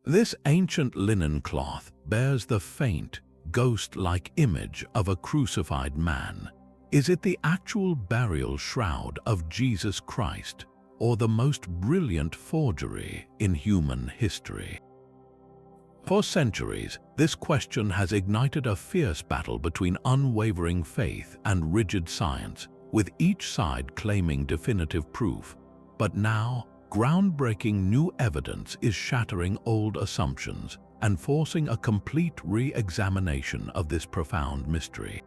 This ancient linen cloth bears the faint, ghost-like image of a crucified man. Is it the actual burial shroud of Jesus Christ, or the most brilliant forgery in human history? For centuries, this question has ignited a fierce battle between unwavering faith and rigid science, with each side claiming definitive proof. But now, groundbreaking new evidence is shattering old assumptions and forcing a complete re-examination of this profound mystery.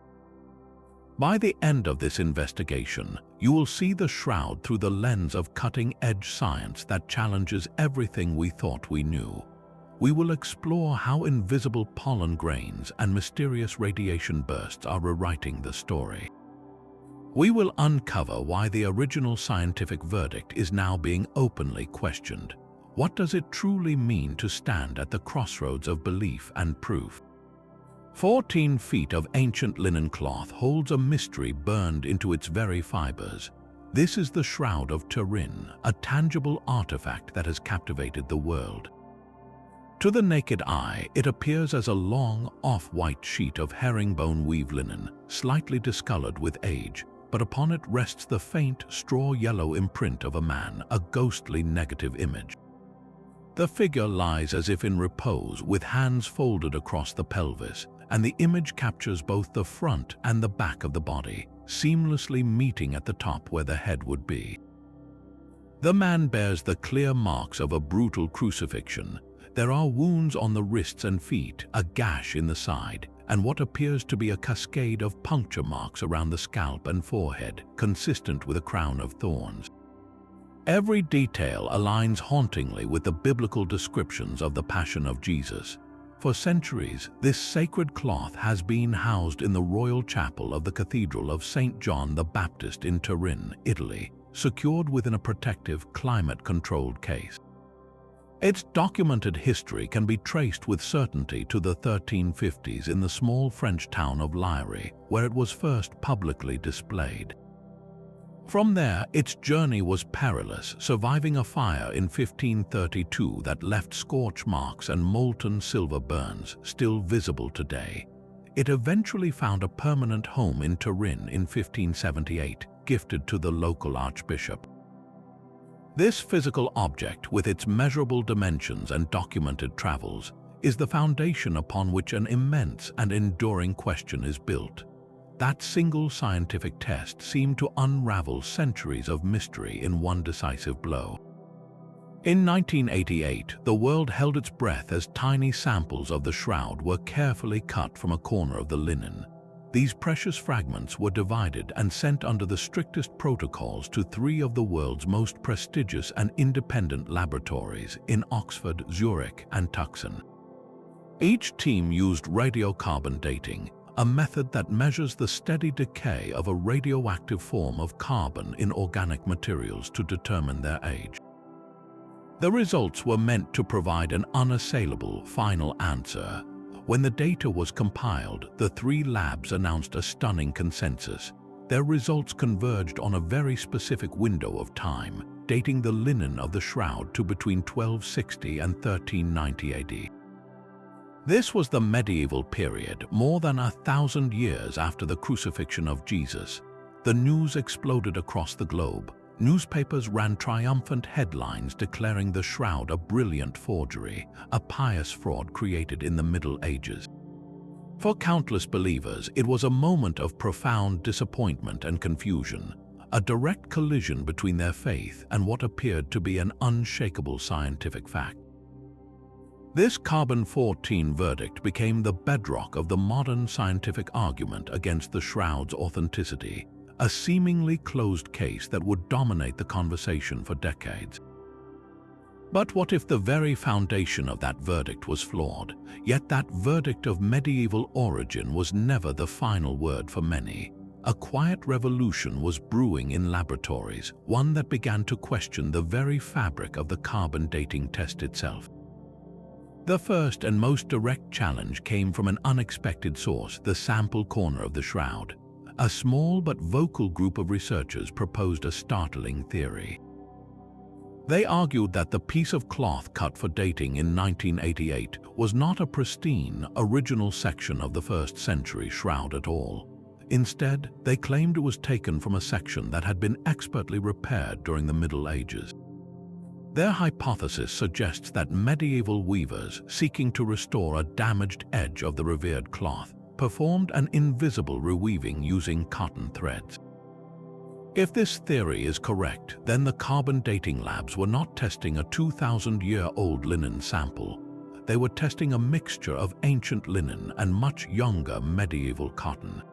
By the end of this investigation, you will see the shroud through the lens of cutting-edge science that challenges everything we thought we knew. We will explore how invisible pollen grains and mysterious radiation bursts are rewriting the story. We will uncover why the original scientific verdict is now being openly questioned. What does it truly mean to stand at the crossroads of belief and proof? 14 feet of ancient linen cloth holds a mystery burned into its very fibers. This is the Shroud of Turin, a tangible artifact that has captivated the world. To the naked eye, it appears as a long, off-white sheet of herringbone weave linen, slightly discolored with age, but upon it rests the faint, straw-yellow imprint of a man, a ghostly negative image. The figure lies as if in repose, with hands folded across the pelvis, and the image captures both the front and the back of the body, seamlessly meeting at the top where the head would be. The man bears the clear marks of a brutal crucifixion. There are wounds on the wrists and feet, a gash in the side, and what appears to be a cascade of puncture marks around the scalp and forehead, consistent with a crown of thorns. Every detail aligns hauntingly with the biblical descriptions of the Passion of Jesus. For centuries, this sacred cloth has been housed in the royal chapel of the Cathedral of St. John the Baptist in Turin, Italy, secured within a protective, climate-controlled case. Its documented history can be traced with certainty to the 1350s in the small French town of Liry, where it was first publicly displayed. From there, its journey was perilous, surviving a fire in 1532 that left scorch marks and molten silver burns, still visible today. It eventually found a permanent home in Turin in 1578, gifted to the local archbishop. This physical object, with its measurable dimensions and documented travels, is the foundation upon which an immense and enduring question is built. That single scientific test seemed to unravel centuries of mystery in one decisive blow. In 1988, the world held its breath as tiny samples of the shroud were carefully cut from a corner of the linen. These precious fragments were divided and sent under the strictest protocols to 3 of the world's most prestigious and independent laboratories in Oxford, Zurich, and Tucson. Each team used radiocarbon dating, a method that measures the steady decay of a radioactive form of carbon in organic materials to determine their age. The results were meant to provide an unassailable final answer. When the data was compiled, the 3 labs announced a stunning consensus. Their results converged on a very specific window of time, dating the linen of the shroud to between 1260 and 1390 AD. This was the medieval period, more than 1,000 years after the crucifixion of Jesus. The news exploded across the globe. Newspapers ran triumphant headlines declaring the shroud a brilliant forgery, a pious fraud created in the Middle Ages. For countless believers, it was a moment of profound disappointment and confusion, a direct collision between their faith and what appeared to be an unshakable scientific fact. This carbon-14 verdict became the bedrock of the modern scientific argument against the shroud's authenticity, a seemingly closed case that would dominate the conversation for decades. But what if the very foundation of that verdict was flawed? Yet that verdict of medieval origin was never the final word for many. A quiet revolution was brewing in laboratories, one that began to question the very fabric of the carbon dating test itself. The first and most direct challenge came from an unexpected source, the sample corner of the shroud. A small but vocal group of researchers proposed a startling theory. They argued that the piece of cloth cut for dating in 1988 was not a pristine, original section of the 1st century shroud at all. Instead, they claimed it was taken from a section that had been expertly repaired during the Middle Ages. Their hypothesis suggests that medieval weavers, seeking to restore a damaged edge of the revered cloth, performed an invisible reweaving using cotton threads. If this theory is correct, then the carbon dating labs were not testing a 2,000-year-old linen sample. They were testing a mixture of ancient linen and much younger medieval cotton.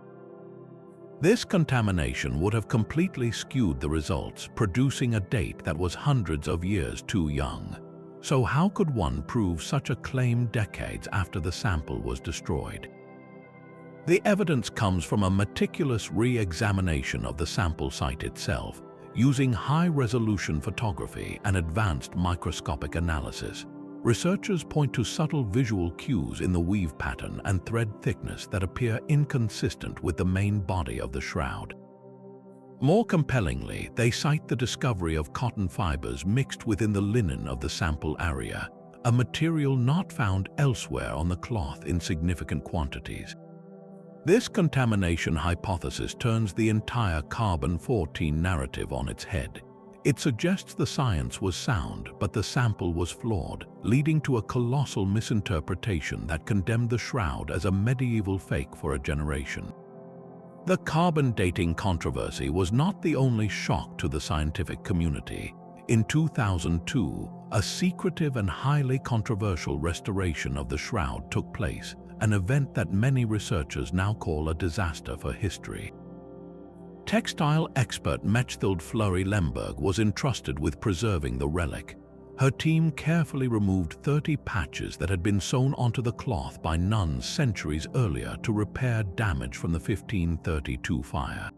This contamination would have completely skewed the results, producing a date that was hundreds of years too young. So how could one prove such a claim decades after the sample was destroyed? The evidence comes from a meticulous re-examination of the sample site itself, using high-resolution photography and advanced microscopic analysis. Researchers point to subtle visual cues in the weave pattern and thread thickness that appear inconsistent with the main body of the shroud. More compellingly, they cite the discovery of cotton fibers mixed within the linen of the sample area, a material not found elsewhere on the cloth in significant quantities. This contamination hypothesis turns the entire carbon-14 narrative on its head. It suggests the science was sound, but the sample was flawed, leading to a colossal misinterpretation that condemned the shroud as a medieval fake for a generation. The carbon dating controversy was not the only shock to the scientific community. In 2002, a secretive and highly controversial restoration of the shroud took place, an event that many researchers now call a disaster for history. Textile expert Mechthild Fleury-Lemberg was entrusted with preserving the relic. Her team carefully removed 30 patches that had been sewn onto the cloth by nuns centuries earlier to repair damage from the 1532 fire.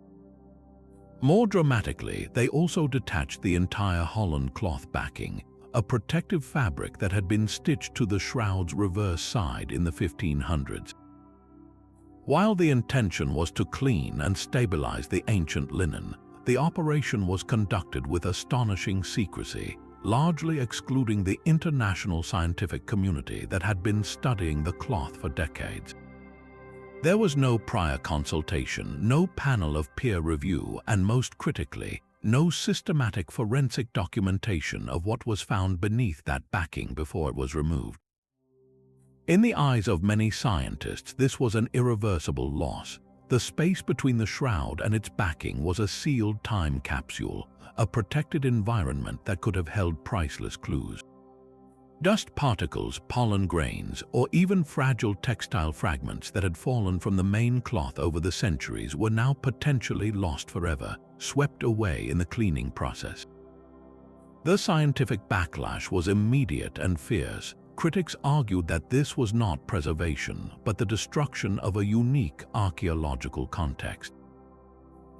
More dramatically, they also detached the entire Holland cloth backing, a protective fabric that had been stitched to the shroud's reverse side in the 1500s. While the intention was to clean and stabilize the ancient linen, the operation was conducted with astonishing secrecy, largely excluding the international scientific community that had been studying the cloth for decades. There was no prior consultation, no panel of peer review, and most critically, no systematic forensic documentation of what was found beneath that backing before it was removed. In the eyes of many scientists, this was an irreversible loss. The space between the shroud and its backing was a sealed time capsule, a protected environment that could have held priceless clues. Dust particles, pollen grains, or even fragile textile fragments that had fallen from the main cloth over the centuries were now potentially lost forever, swept away in the cleaning process. The scientific backlash was immediate and fierce. Critics argued that this was not preservation, but the destruction of a unique archaeological context.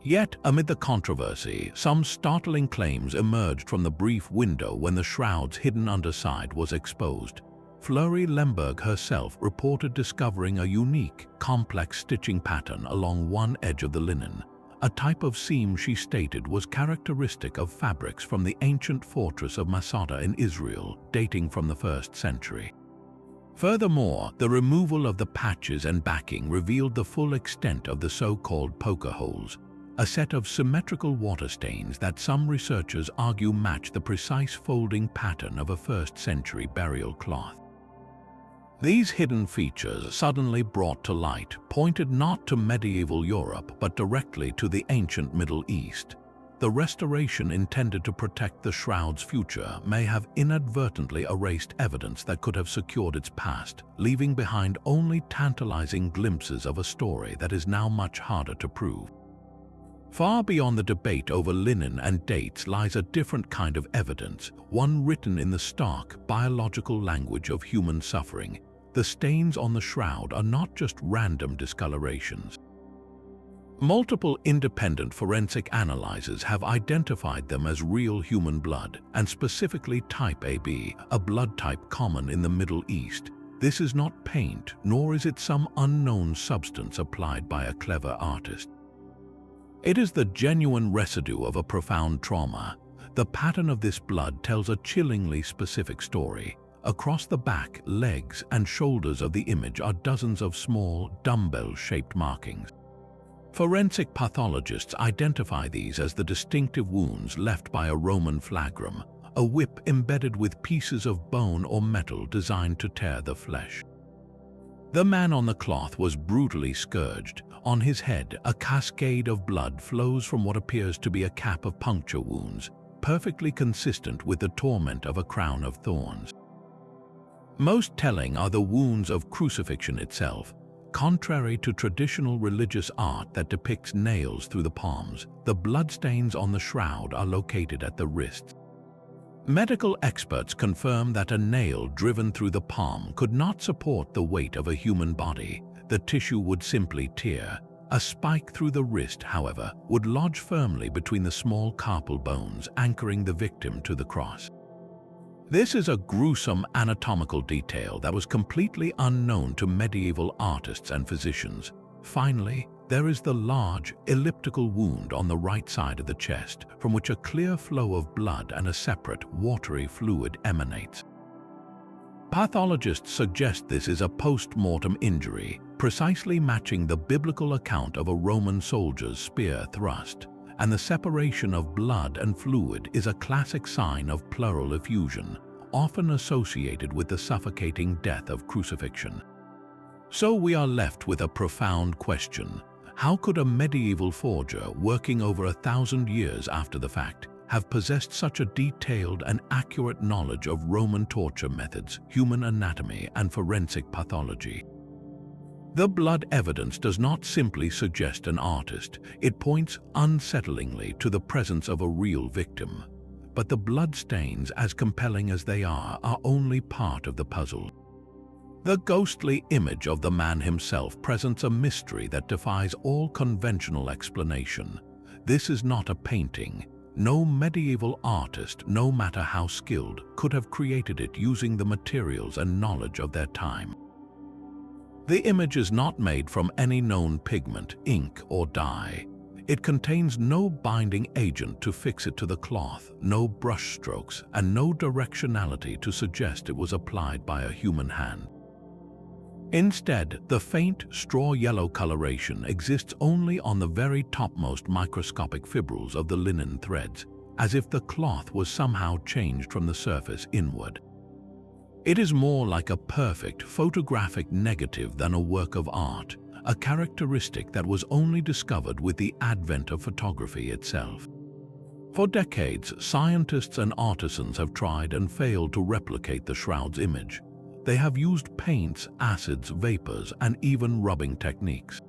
Yet, amid the controversy, some startling claims emerged from the brief window when the shroud's hidden underside was exposed. Fleury-Lemberg herself reported discovering a unique, complex stitching pattern along one edge of the linen, a type of seam she stated was characteristic of fabrics from the ancient fortress of Masada in Israel, dating from the 1st century. Furthermore, the removal of the patches and backing revealed the full extent of the so-called poker holes, a set of symmetrical water stains that some researchers argue match the precise folding pattern of a 1st century burial cloth. These hidden features, suddenly brought to light, pointed not to medieval Europe but directly to the ancient Middle East. The restoration intended to protect the shroud's future may have inadvertently erased evidence that could have secured its past, leaving behind only tantalizing glimpses of a story that is now much harder to prove. Far beyond the debate over linen and dates lies a different kind of evidence, one written in the stark, biological language of human suffering. The stains on the shroud are not just random discolorations. Multiple independent forensic analyzers have identified them as real human blood, and specifically type AB, a blood type common in the Middle East. This is not paint, nor is it some unknown substance applied by a clever artist. It is the genuine residue of a profound trauma. The pattern of this blood tells a chillingly specific story. Across the back, legs, and shoulders of the image are dozens of small, dumbbell-shaped markings. Forensic pathologists identify these as the distinctive wounds left by a Roman flagrum, a whip embedded with pieces of bone or metal designed to tear the flesh. The man on the cloth was brutally scourged. On his head, a cascade of blood flows from what appears to be a cap of puncture wounds, perfectly consistent with the torment of a crown of thorns. Most telling are the wounds of crucifixion itself. Contrary to traditional religious art that depicts nails through the palms, the bloodstains on the shroud are located at the wrists. Medical experts confirm that a nail driven through the palm could not support the weight of a human body. The tissue would simply tear. A spike through the wrist, however, would lodge firmly between the small carpal bones, anchoring the victim to the cross. This is a gruesome anatomical detail that was completely unknown to medieval artists and physicians. Finally, there is the large, elliptical wound on the right side of the chest, from which a clear flow of blood and a separate, watery fluid emanates. Pathologists suggest this is a post-mortem injury, precisely matching the biblical account of a Roman soldier's spear thrust, and the separation of blood and fluid is a classic sign of pleural effusion, often associated with the suffocating death of crucifixion. So we are left with a profound question. How could a medieval forger, working over 1,000 years after the fact, have possessed such a detailed and accurate knowledge of Roman torture methods, human anatomy, and forensic pathology? The blood evidence does not simply suggest an artist, it points unsettlingly to the presence of a real victim. But the blood stains, as compelling as they are only part of the puzzle. The ghostly image of the man himself presents a mystery that defies all conventional explanation. This is not a painting. No medieval artist, no matter how skilled, could have created it using the materials and knowledge of their time. The image is not made from any known pigment, ink, or dye. It contains no binding agent to fix it to the cloth, no brush strokes, and no directionality to suggest it was applied by a human hand. Instead, the faint, straw-yellow coloration exists only on the very topmost microscopic fibrils of the linen threads, as if the cloth was somehow changed from the surface inward. It is more like a perfect photographic negative than a work of art, a characteristic that was only discovered with the advent of photography itself. For decades, scientists and artisans have tried and failed to replicate the shroud's image. They have used paints, acids, vapors, and even rubbing techniques.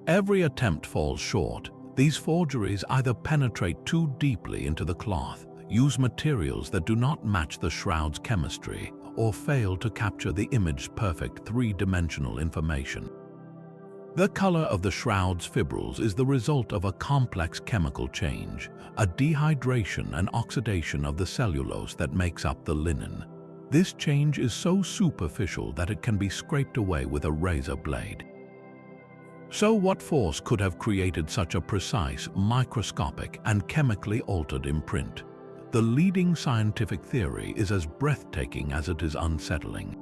Every attempt falls short. These forgeries either penetrate too deeply into the cloth, use materials that do not match the shroud's chemistry, or fail to capture the image's perfect three-dimensional information. The color of the shroud's fibrils is the result of a complex chemical change, a dehydration and oxidation of the cellulose that makes up the linen. This change is so superficial that it can be scraped away with a razor blade. So what force could have created such a precise, microscopic, and chemically altered imprint? The leading scientific theory is as breathtaking as it is unsettling.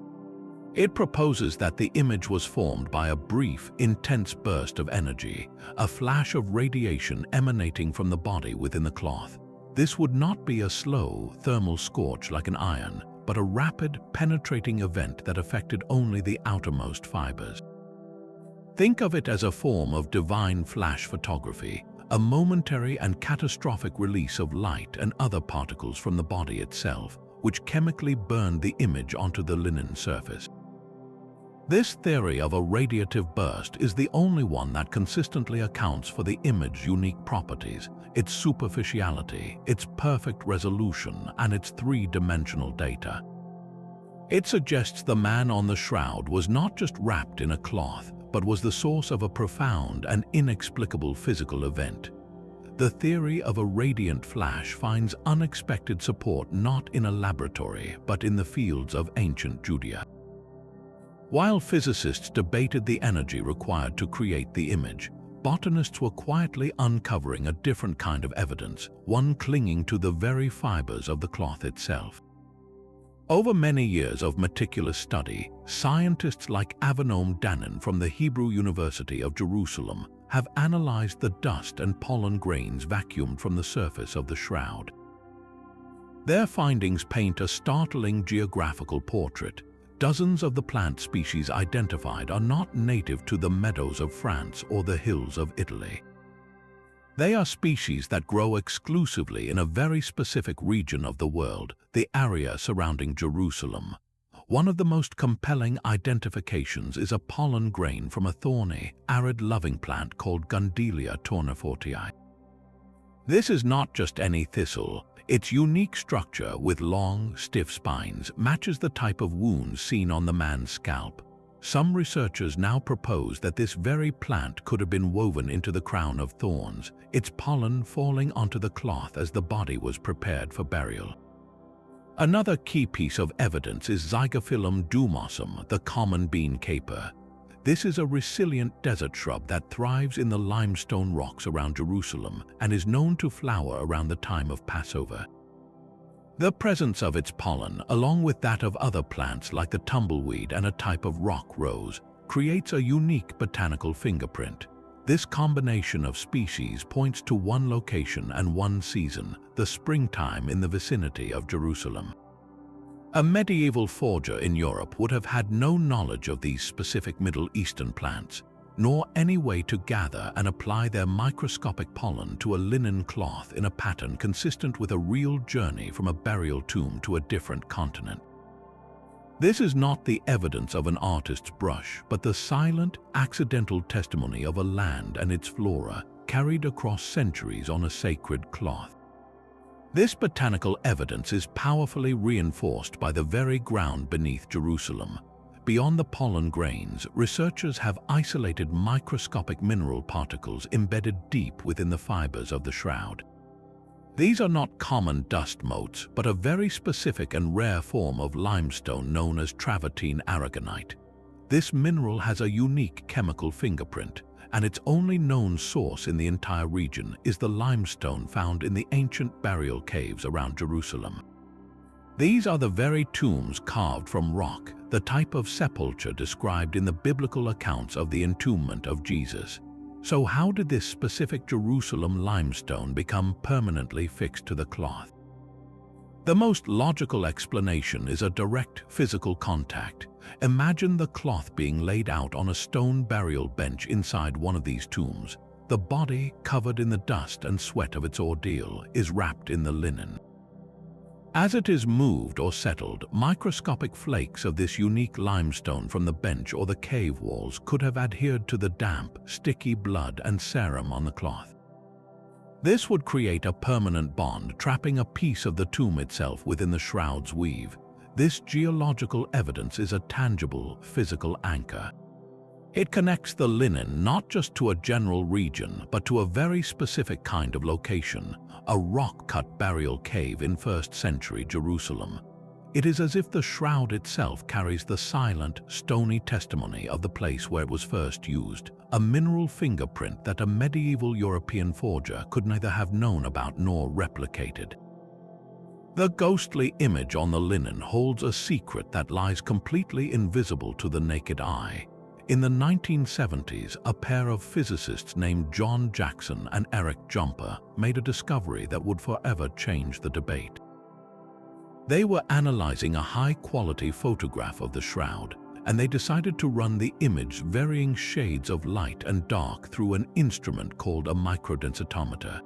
It proposes that the image was formed by a brief, intense burst of energy, a flash of radiation emanating from the body within the cloth. This would not be a slow, thermal scorch like an iron, but a rapid, penetrating event that affected only the outermost fibers. Think of it as a form of divine flash photography, a momentary and catastrophic release of light and other particles from the body itself, which chemically burned the image onto the linen surface. This theory of a radiative burst is the only one that consistently accounts for the image's unique properties, its superficiality, its perfect resolution, and its three-dimensional data. It suggests the man on the shroud was not just wrapped in a cloth, but was the source of a profound and inexplicable physical event. The theory of a radiant flash finds unexpected support not in a laboratory, but in the fields of ancient Judea. While physicists debated the energy required to create the image, botanists were quietly uncovering a different kind of evidence, one clinging to the very fibers of the cloth itself. Over many years of meticulous study, scientists like Avinoam Danan from the Hebrew University of Jerusalem have analyzed the dust and pollen grains vacuumed from the surface of the shroud. Their findings paint a startling geographical portrait. Dozens of the plant species identified are not native to the meadows of France or the hills of Italy. They are species that grow exclusively in a very specific region of the world, the area surrounding Jerusalem. One of the most compelling identifications is a pollen grain from a thorny, arid loving plant called Gundelia tournefortii. This is not just any thistle. Its unique structure with long, stiff spines matches the type of wounds seen on the man's scalp. Some researchers now propose that this very plant could have been woven into the crown of thorns, its pollen falling onto the cloth as the body was prepared for burial. Another key piece of evidence is Zygophyllum dumosum, the common bean caper. This is a resilient desert shrub that thrives in the limestone rocks around Jerusalem and is known to flower around the time of Passover. The presence of its pollen, along with that of other plants like the tumbleweed and a type of rock rose, creates a unique botanical fingerprint. This combination of species points to one location and one season, the springtime in the vicinity of Jerusalem. A medieval forger in Europe would have had no knowledge of these specific Middle Eastern plants, nor any way to gather and apply their microscopic pollen to a linen cloth in a pattern consistent with a real journey from a burial tomb to a different continent. This is not the evidence of an artist's brush, but the silent, accidental testimony of a land and its flora carried across centuries on a sacred cloth. This botanical evidence is powerfully reinforced by the very ground beneath Jerusalem. Beyond the pollen grains, researchers have isolated microscopic mineral particles embedded deep within the fibers of the shroud. These are not common dust motes, but a very specific and rare form of limestone known as travertine aragonite. This mineral has a unique chemical fingerprint, and its only known source in the entire region is the limestone found in the ancient burial caves around Jerusalem. These are the very tombs carved from rock, the type of sepulture described in the biblical accounts of the entombment of Jesus. So how did this specific Jerusalem limestone become permanently fixed to the cloth? The most logical explanation is a direct physical contact. Imagine the cloth being laid out on a stone burial bench inside one of these tombs. The body, covered in the dust and sweat of its ordeal, is wrapped in the linen. As it is moved or settled, microscopic flakes of this unique limestone from the bench or the cave walls could have adhered to the damp, sticky blood and serum on the cloth. This would create a permanent bond, trapping a piece of the tomb itself within the shroud's weave. This geological evidence is a tangible, physical anchor. It connects the linen not just to a general region, but to a very specific kind of location, a rock-cut burial cave in 1st century Jerusalem. It is as if the shroud itself carries the silent, stony testimony of the place where it was first used, a mineral fingerprint that a medieval European forger could neither have known about nor replicated. The ghostly image on the linen holds a secret that lies completely invisible to the naked eye. In the 1970s, a pair of physicists named John Jackson and Eric Jumper made a discovery that would forever change the debate. They were analyzing a high-quality photograph of the shroud, and they decided to run the image varying shades of light and dark through an instrument called a microdensitometer.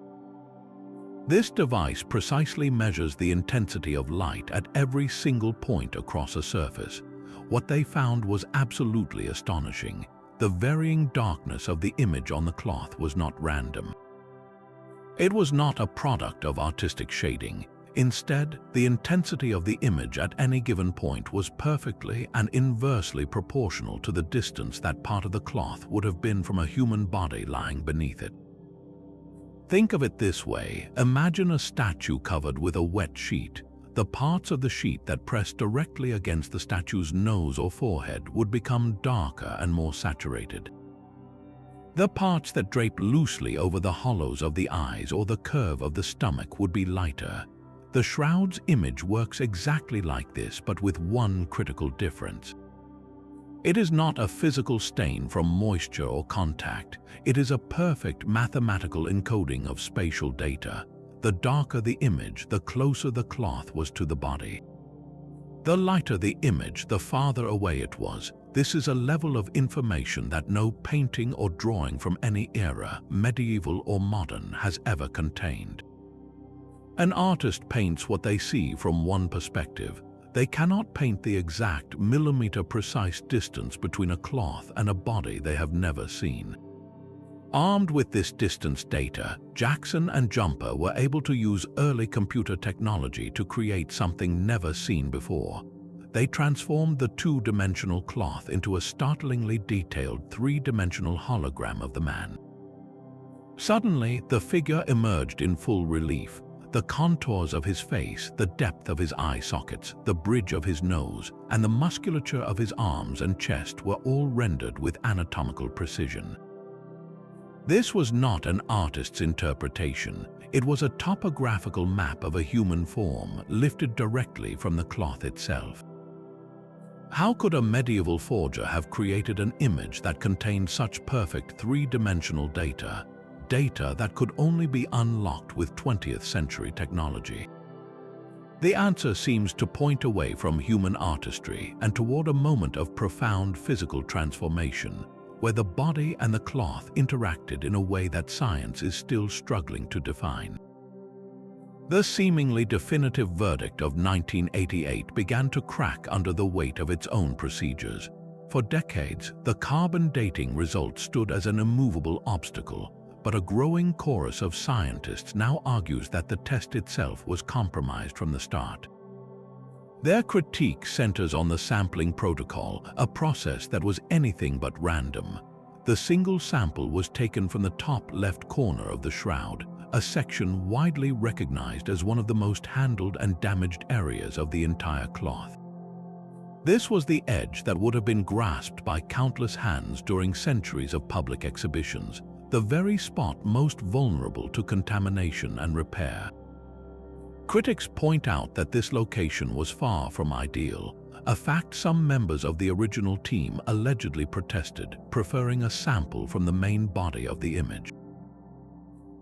This device precisely measures the intensity of light at every single point across a surface. What they found was absolutely astonishing. The varying darkness of the image on the cloth was not random. It was not a product of artistic shading. Instead, the intensity of the image at any given point was perfectly and inversely proportional to the distance that part of the cloth would have been from a human body lying beneath it. Think of it this way: imagine a statue covered with a wet sheet. The parts of the sheet that pressed directly against the statue's nose or forehead would become darker and more saturated. The parts that drape loosely over the hollows of the eyes or the curve of the stomach would be lighter. The shroud's image works exactly like this, but with one critical difference. It is not a physical stain from moisture or contact. It is a perfect mathematical encoding of spatial data. The darker the image, the closer the cloth was to the body. The lighter the image, the farther away it was. This is a level of information that no painting or drawing from any era, medieval or modern, has ever contained. An artist paints what they see from one perspective. They cannot paint the exact millimeter-precise distance between a cloth and a body they have never seen. Armed with this distance data, Jackson and Jumper were able to use early computer technology to create something never seen before. They transformed the two-dimensional cloth into a startlingly detailed three-dimensional hologram of the man. Suddenly, the figure emerged in full relief. The contours of his face, the depth of his eye sockets, the bridge of his nose, and the musculature of his arms and chest were all rendered with anatomical precision. This was not an artist's interpretation. It was a topographical map of a human form, lifted directly from the cloth itself. How could a medieval forger have created an image that contained such perfect three-dimensional data? Data that could only be unlocked with 20th century technology? The answer seems to point away from human artistry and toward a moment of profound physical transformation, where the body and the cloth interacted in a way that science is still struggling to define. The seemingly definitive verdict of 1988 began to crack under the weight of its own procedures. For decades, the carbon dating result stood as an immovable obstacle, but a growing chorus of scientists now argues that the test itself was compromised from the start. Their critique centers on the sampling protocol, a process that was anything but random. The single sample was taken from the top left corner of the shroud, a section widely recognized as one of the most handled and damaged areas of the entire cloth. This was the edge that would have been grasped by countless hands during centuries of public exhibitions, the very spot most vulnerable to contamination and repair. Critics point out that this location was far from ideal, a fact some members of the original team allegedly protested, preferring a sample from the main body of the image.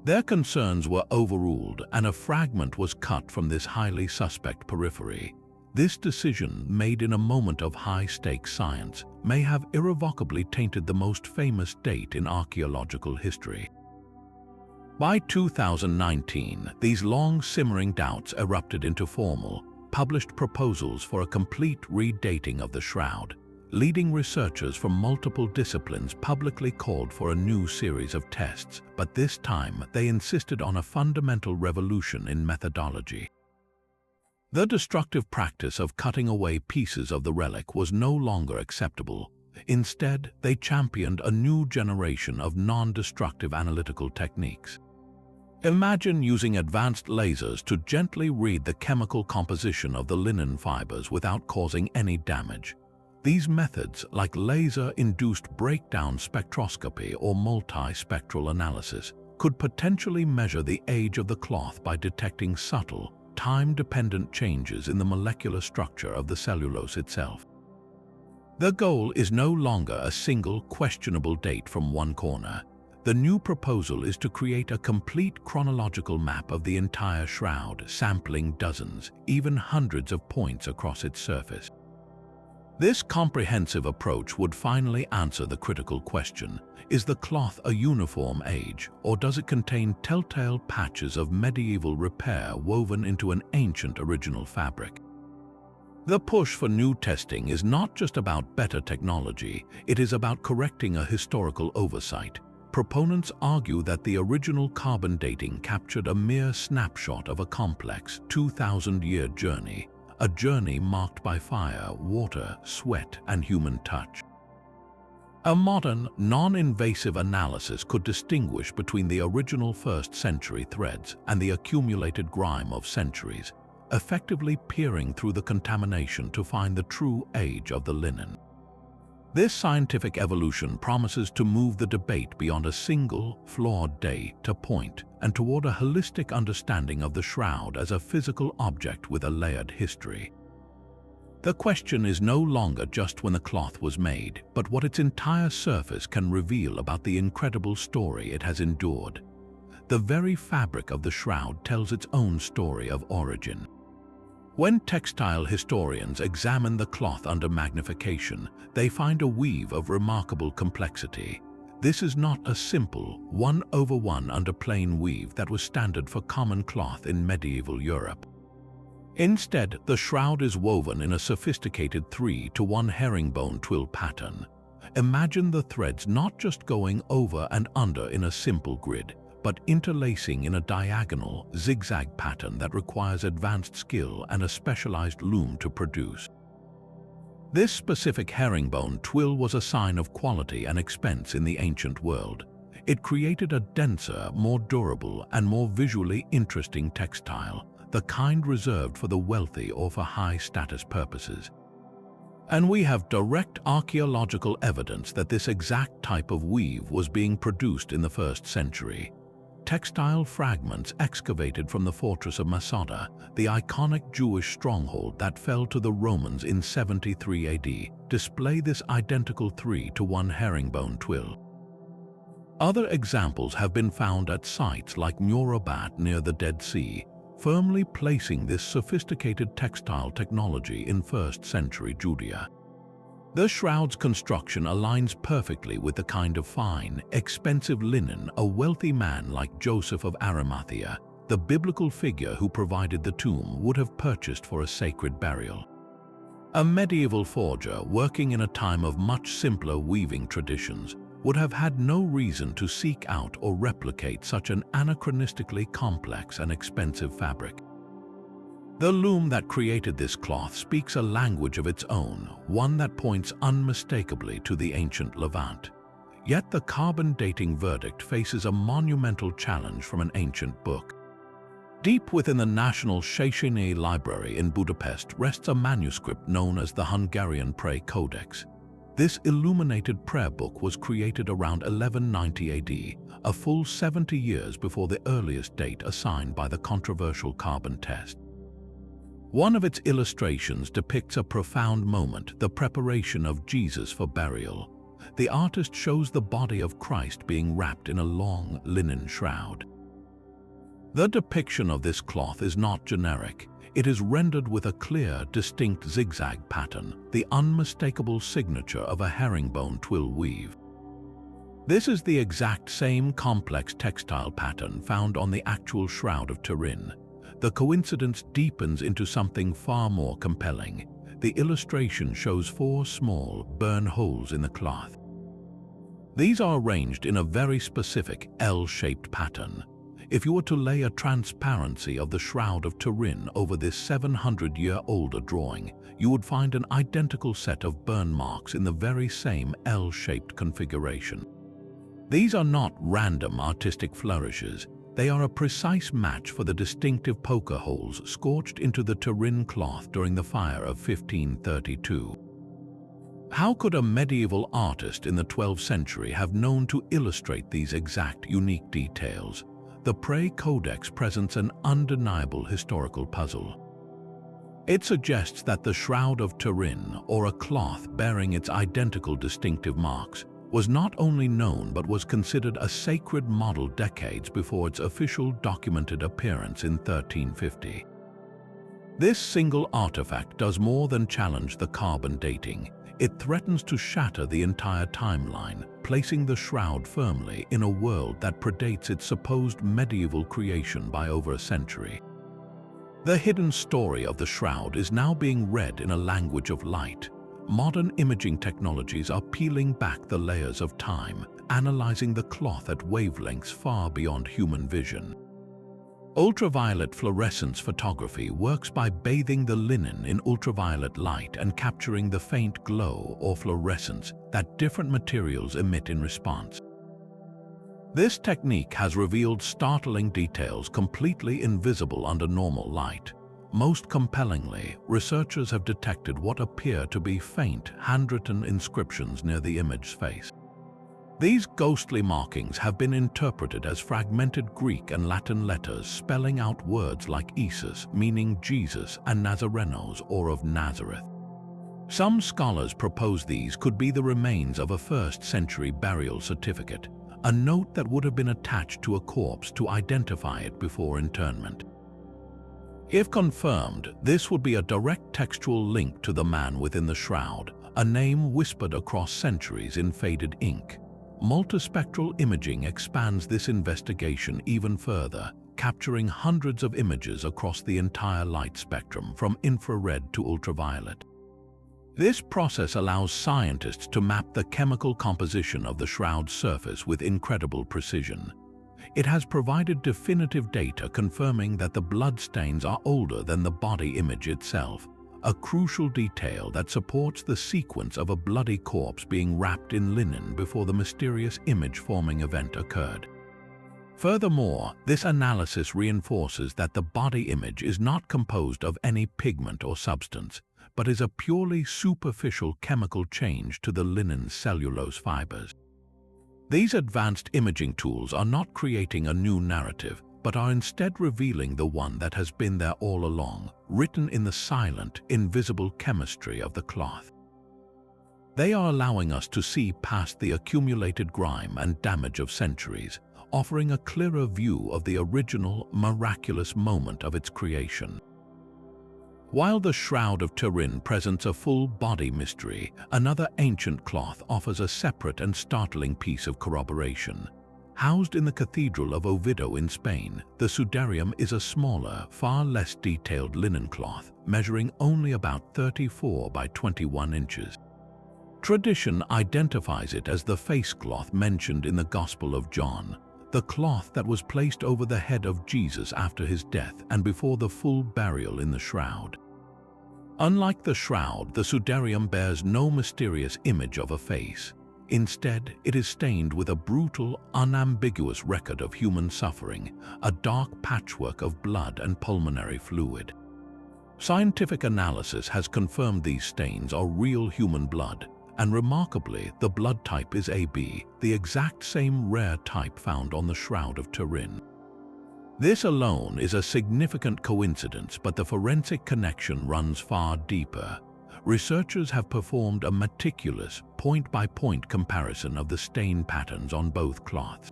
Their concerns were overruled and a fragment was cut from this highly suspect periphery. This decision, made in a moment of high-stakes science, may have irrevocably tainted the most famous date in archaeological history. By 2019, these long-simmering doubts erupted into formal, published proposals for a complete redating of the shroud. Leading researchers from multiple disciplines publicly called for a new series of tests, but this time they insisted on a fundamental revolution in methodology. The destructive practice of cutting away pieces of the relic was no longer acceptable. Instead, they championed a new generation of non-destructive analytical techniques. Imagine using advanced lasers to gently read the chemical composition of the linen fibers without causing any damage. These methods, like laser-induced breakdown spectroscopy or multispectral analysis, could potentially measure the age of the cloth by detecting subtle, time-dependent changes in the molecular structure of the cellulose itself. The goal is no longer a single questionable date from one corner. The new proposal is to create a complete chronological map of the entire shroud, sampling dozens, even hundreds of points across its surface. This comprehensive approach would finally answer the critical question: is the cloth a uniform age, or does it contain telltale patches of medieval repair woven into an ancient original fabric? The push for new testing is not just about better technology, it is about correcting a historical oversight. Proponents argue that the original carbon dating captured a mere snapshot of a complex 2,000-year journey, a journey marked by fire, water, sweat, and human touch. A modern, non-invasive analysis could distinguish between the original first-century threads and the accumulated grime of centuries, effectively peering through the contamination to find the true age of the linen. This scientific evolution promises to move the debate beyond a single, flawed data point and toward a holistic understanding of the shroud as a physical object with a layered history. The question is no longer just when the cloth was made, but what its entire surface can reveal about the incredible story it has endured. The very fabric of the shroud tells its own story of origin. When textile historians examine the cloth under magnification, they find a weave of remarkable complexity. This is not a simple 1/1 underplane weave that was standard for common cloth in medieval Europe. Instead, the shroud is woven in a sophisticated 3-to-1 herringbone twill pattern. Imagine the threads not just going over and under in a simple grid, but interlacing in a diagonal, zigzag pattern that requires advanced skill and a specialized loom to produce. This specific herringbone twill was a sign of quality and expense in the ancient world. It created a denser, more durable, and more visually interesting textile, the kind reserved for the wealthy or for high-status purposes. And we have direct archaeological evidence that this exact type of weave was being produced in the 1st century. Textile fragments excavated from the fortress of Masada, the iconic Jewish stronghold that fell to the Romans in 73 AD, display this identical 3-to-1 herringbone twill. Other examples have been found at sites like Murabat near the Dead Sea, firmly placing this sophisticated textile technology in 1st century Judea. The shroud's construction aligns perfectly with the kind of fine, expensive linen a wealthy man like Joseph of Arimathea, the biblical figure who provided the tomb, would have purchased for a sacred burial. A medieval forger working in a time of much simpler weaving traditions would have had no reason to seek out or replicate such an anachronistically complex and expensive fabric. The loom that created this cloth speaks a language of its own, one that points unmistakably to the ancient Levant. Yet the carbon dating verdict faces a monumental challenge from an ancient book. Deep within the National Széchenyi Library in Budapest rests a manuscript known as the Hungarian Prayer Codex. This illuminated prayer book was created around 1190 AD, a full 70 years before the earliest date assigned by the controversial carbon test. One of its illustrations depicts a profound moment, the preparation of Jesus for burial. The artist shows the body of Christ being wrapped in a long linen shroud. The depiction of this cloth is not generic. It is rendered with a clear, distinct zigzag pattern, the unmistakable signature of a herringbone twill weave. This is the exact same complex textile pattern found on the actual Shroud of Turin. The coincidence deepens into something far more compelling. The illustration shows 4 small, burn holes in the cloth. These are arranged in a very specific L-shaped pattern. If you were to lay a transparency of the Shroud of Turin over this 700-year-old drawing, you would find an identical set of burn marks in the very same L-shaped configuration. These are not random artistic flourishes. They are a precise match for the distinctive poker holes scorched into the Turin cloth during the fire of 1532. How could a medieval artist in the 12th century have known to illustrate these exact, unique details? The Prayer Codex presents an undeniable historical puzzle. It suggests that the Shroud of Turin, or a cloth bearing its identical distinctive marks, was not only known but was considered a sacred model decades before its official documented appearance in 1350. This single artifact does more than challenge the carbon dating. It threatens to shatter the entire timeline, placing the shroud firmly in a world that predates its supposed medieval creation by over a century. The hidden story of the shroud is now being read in a language of light. Modern imaging technologies are peeling back the layers of time, analyzing the cloth at wavelengths far beyond human vision. Ultraviolet fluorescence photography works by bathing the linen in ultraviolet light and capturing the faint glow or fluorescence that different materials emit in response. This technique has revealed startling details completely invisible under normal light. Most compellingly, researchers have detected what appear to be faint, handwritten inscriptions near the image's face. These ghostly markings have been interpreted as fragmented Greek and Latin letters spelling out words like Isus, meaning Jesus, and Nazarenos, or of Nazareth. Some scholars propose these could be the remains of a first-century burial certificate, a note that would have been attached to a corpse to identify it before interment. If confirmed, this would be a direct textual link to the man within the shroud, a name whispered across centuries in faded ink. Multispectral imaging expands this investigation even further, capturing hundreds of images across the entire light spectrum, from infrared to ultraviolet. This process allows scientists to map the chemical composition of the shroud's surface with incredible precision. It has provided definitive data confirming that the bloodstains are older than the body image itself, a crucial detail that supports the sequence of a bloody corpse being wrapped in linen before the mysterious image-forming event occurred. Furthermore, this analysis reinforces that the body image is not composed of any pigment or substance, but is a purely superficial chemical change to the linen's cellulose fibers. These advanced imaging tools are not creating a new narrative, but are instead revealing the one that has been there all along, written in the silent, invisible chemistry of the cloth. They are allowing us to see past the accumulated grime and damage of centuries, offering a clearer view of the original, miraculous moment of its creation. While the Shroud of Turin presents a full-body mystery, another ancient cloth offers a separate and startling piece of corroboration. Housed in the Cathedral of Oviedo in Spain, the sudarium is a smaller, far less detailed linen cloth, measuring only about 34 by 21 inches. Tradition identifies it as the face cloth mentioned in the Gospel of John, the cloth that was placed over the head of Jesus after his death and before the full burial in the shroud. Unlike the shroud, the sudarium bears no mysterious image of a face. Instead, it is stained with a brutal, unambiguous record of human suffering, a dark patchwork of blood and pulmonary fluid. Scientific analysis has confirmed these stains are real human blood, and remarkably, the blood type is AB, the exact same rare type found on the Shroud of Turin. This alone is a significant coincidence, but the forensic connection runs far deeper. Researchers have performed a meticulous, point-by-point comparison of the stain patterns on both cloths.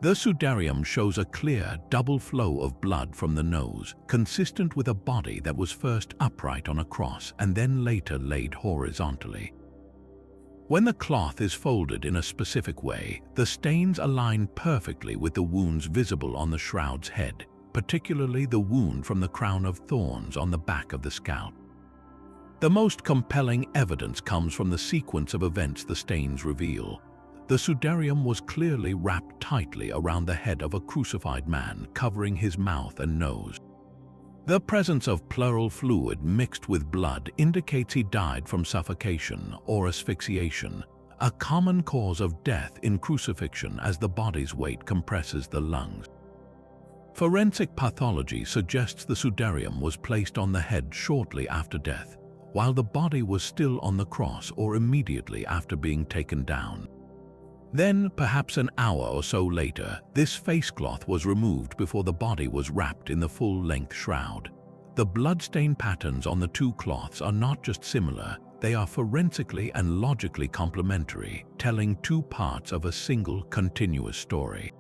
The sudarium shows a clear, double flow of blood from the nose, consistent with a body that was first upright on a cross and then later laid horizontally. When the cloth is folded in a specific way, the stains align perfectly with the wounds visible on the shroud's head, particularly the wound from the crown of thorns on the back of the scalp. The most compelling evidence comes from the sequence of events the stains reveal. The sudarium was clearly wrapped tightly around the head of a crucified man, covering his mouth and nose. The presence of pleural fluid mixed with blood indicates he died from suffocation or asphyxiation, a common cause of death in crucifixion as the body's weight compresses the lungs. Forensic pathology suggests the sudarium was placed on the head shortly after death, while the body was still on the cross or immediately after being taken down. Then, perhaps an hour or so later, this face cloth was removed before the body was wrapped in the full-length shroud. The bloodstain patterns on the two cloths are not just similar, they are forensically and logically complementary, telling two parts of a single, continuous story.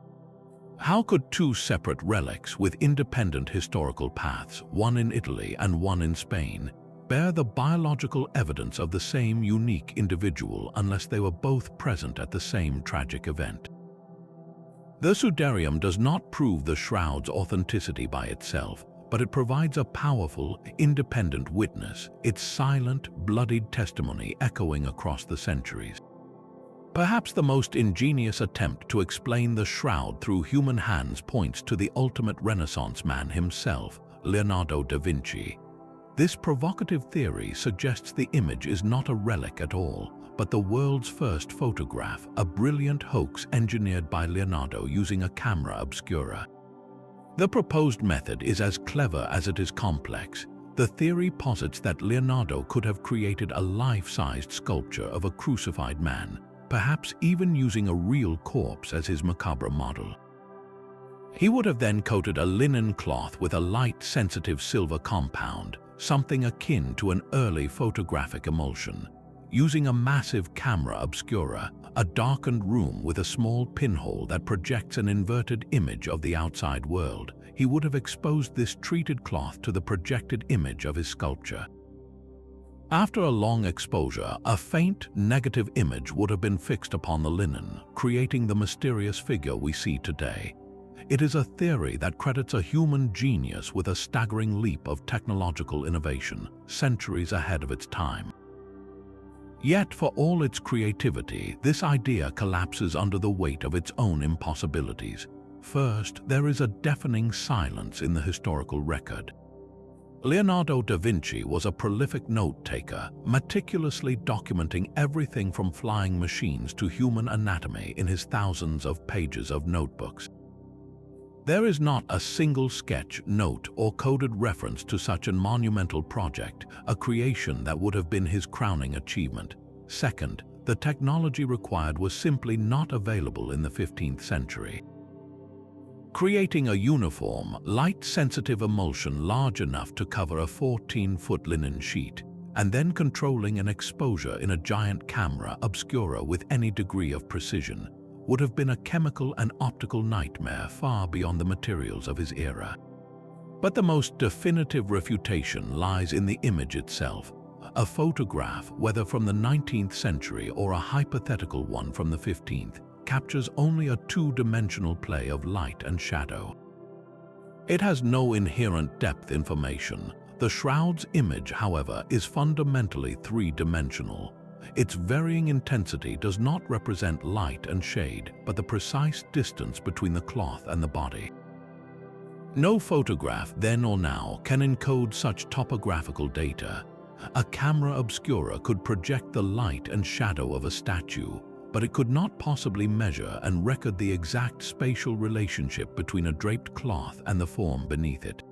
How could two separate relics with independent historical paths, one in Italy and one in Spain, bear the biological evidence of the same unique individual unless they were both present at the same tragic event? The sudarium does not prove the shroud's authenticity by itself, but it provides a powerful, independent witness, its silent, bloodied testimony echoing across the centuries. Perhaps the most ingenious attempt to explain the shroud through human hands points to the ultimate Renaissance man himself, Leonardo da Vinci. This provocative theory suggests the image is not a relic at all, but the world's first photograph, a brilliant hoax engineered by Leonardo using a camera obscura. The proposed method is as clever as it is complex. The theory posits that Leonardo could have created a life-sized sculpture of a crucified man, perhaps even using a real corpse as his macabre model. He would have then coated a linen cloth with a light-sensitive silver compound, something akin to an early photographic emulsion. Using a massive camera obscura, a darkened room with a small pinhole that projects an inverted image of the outside world, he would have exposed this treated cloth to the projected image of his sculpture. After a long exposure, a faint, negative image would have been fixed upon the linen, creating the mysterious figure we see today. It is a theory that credits a human genius with a staggering leap of technological innovation, centuries ahead of its time. Yet, for all its creativity, this idea collapses under the weight of its own impossibilities. First, there is a deafening silence in the historical record. Leonardo da Vinci was a prolific note-taker, meticulously documenting everything from flying machines to human anatomy in his thousands of pages of notebooks. There is not a single sketch, note, or coded reference to such a monumental project, a creation that would have been his crowning achievement. Second, the technology required was simply not available in the 15th century. Creating a uniform, light-sensitive emulsion large enough to cover a 14-foot linen sheet, and then controlling an exposure in a giant camera obscura with any degree of precision, would have been a chemical and optical nightmare far beyond the materials of his era. But the most definitive refutation lies in the image itself. A photograph, whether from the 19th century or a hypothetical one from the 15th, captures only a two-dimensional play of light and shadow. It has no inherent depth information. The shroud's image, however, is fundamentally three-dimensional. Its varying intensity does not represent light and shade, but the precise distance between the cloth and the body. No photograph, then or now, can encode such topographical data. A camera obscura could project the light and shadow of a statue, but it could not possibly measure and record the exact spatial relationship between a draped cloth and the form beneath it.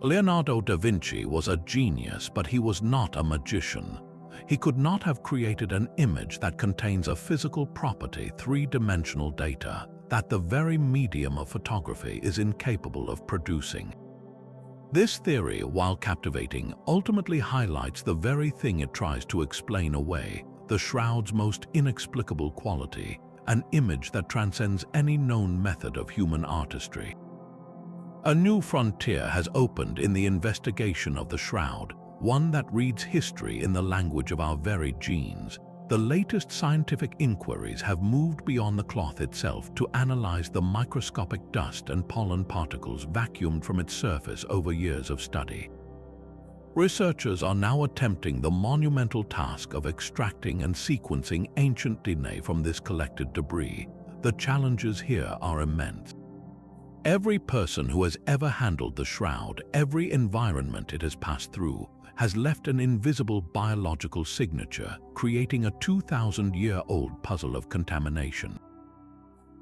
Leonardo da Vinci was a genius, but he was not a magician. He could not have created an image that contains a physical property, three-dimensional data, that the very medium of photography is incapable of producing. This theory, while captivating, ultimately highlights the very thing it tries to explain away: the shroud's most inexplicable quality, an image that transcends any known method of human artistry. A new frontier has opened in the investigation of the shroud, one that reads history in the language of our very genes. The latest scientific inquiries have moved beyond the cloth itself to analyze the microscopic dust and pollen particles vacuumed from its surface over years of study. Researchers are now attempting the monumental task of extracting and sequencing ancient DNA from this collected debris. The challenges here are immense. Every person who has ever handled the shroud, every environment it has passed through, has left an invisible biological signature, creating a 2,000-year-old puzzle of contamination.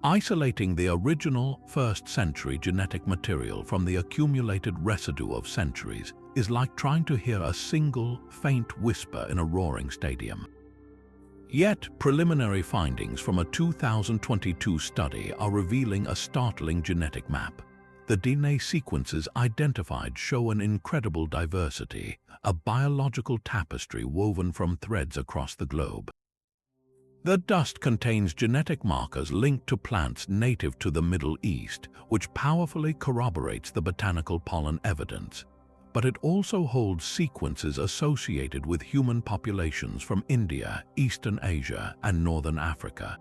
Isolating the original first-century genetic material from the accumulated residue of centuries is like trying to hear a single, faint whisper in a roaring stadium. Yet, preliminary findings from a 2022 study are revealing a startling genetic map. The DNA sequences identified show an incredible diversity, a biological tapestry woven from threads across the globe. The dust contains genetic markers linked to plants native to the Middle East, which powerfully corroborates the botanical pollen evidence. But it also holds sequences associated with human populations from India, Eastern Asia, and Northern Africa.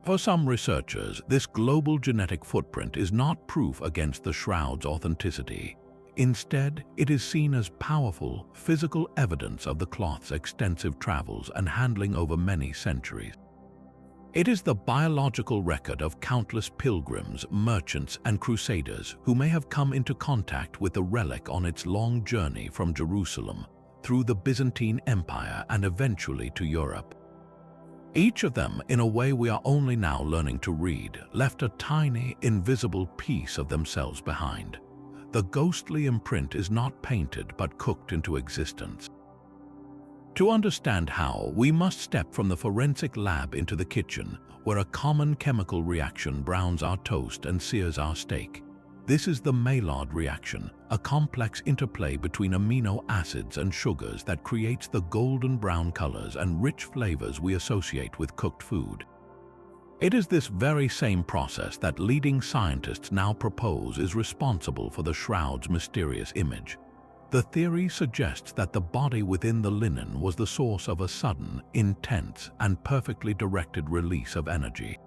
For some researchers, this global genetic footprint is not proof against the shroud's authenticity. Instead, it is seen as powerful, physical evidence of the cloth's extensive travels and handling over many centuries. It is the biological record of countless pilgrims, merchants, and crusaders who may have come into contact with the relic on its long journey from Jerusalem, through the Byzantine Empire, and eventually to Europe. Each of them, in a way we are only now learning to read, left a tiny, invisible piece of themselves behind. The ghostly imprint is not painted but cooked into existence. To understand how, we must step from the forensic lab into the kitchen, where a common chemical reaction browns our toast and sears our steak. This is the Maillard reaction, a complex interplay between amino acids and sugars that creates the golden brown colors and rich flavors we associate with cooked food. It is this very same process that leading scientists now propose is responsible for the shroud's mysterious image. The theory suggests that the body within the linen was the source of a sudden, intense, and perfectly directed release of energy.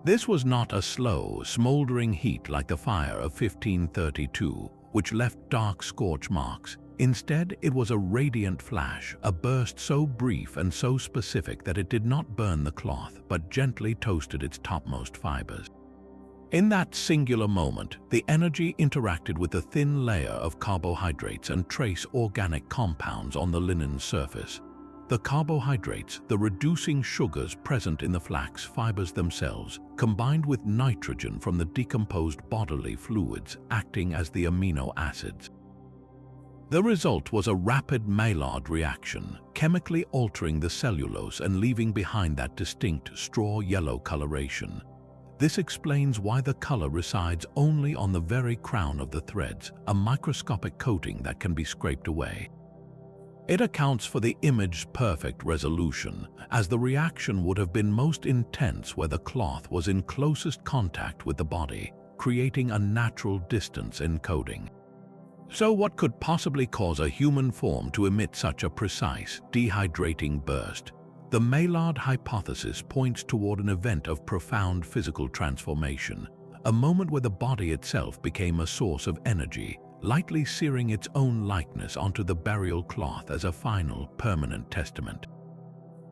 This was not a slow, smoldering heat like the fire of 1532, which left dark scorch marks. Instead, it was a radiant flash, a burst so brief and so specific that it did not burn the cloth, but gently toasted its topmost fibers. In that singular moment, the energy interacted with the thin layer of carbohydrates and trace organic compounds on the linen's surface. The carbohydrates, the reducing sugars present in the flax fibers themselves, combined with nitrogen from the decomposed bodily fluids acting as the amino acids. The result was a rapid Maillard reaction, chemically altering the cellulose and leaving behind that distinct straw-yellow coloration. This explains why the color resides only on the very crown of the threads, a microscopic coating that can be scraped away. It accounts for the image's perfect resolution, as the reaction would have been most intense where the cloth was in closest contact with the body, creating a natural distance encoding. So what could possibly cause a human form to emit such a precise, dehydrating burst? The Maillard hypothesis points toward an event of profound physical transformation, a moment where the body itself became a source of energy, lightly searing its own likeness onto the burial cloth as a final, permanent testament.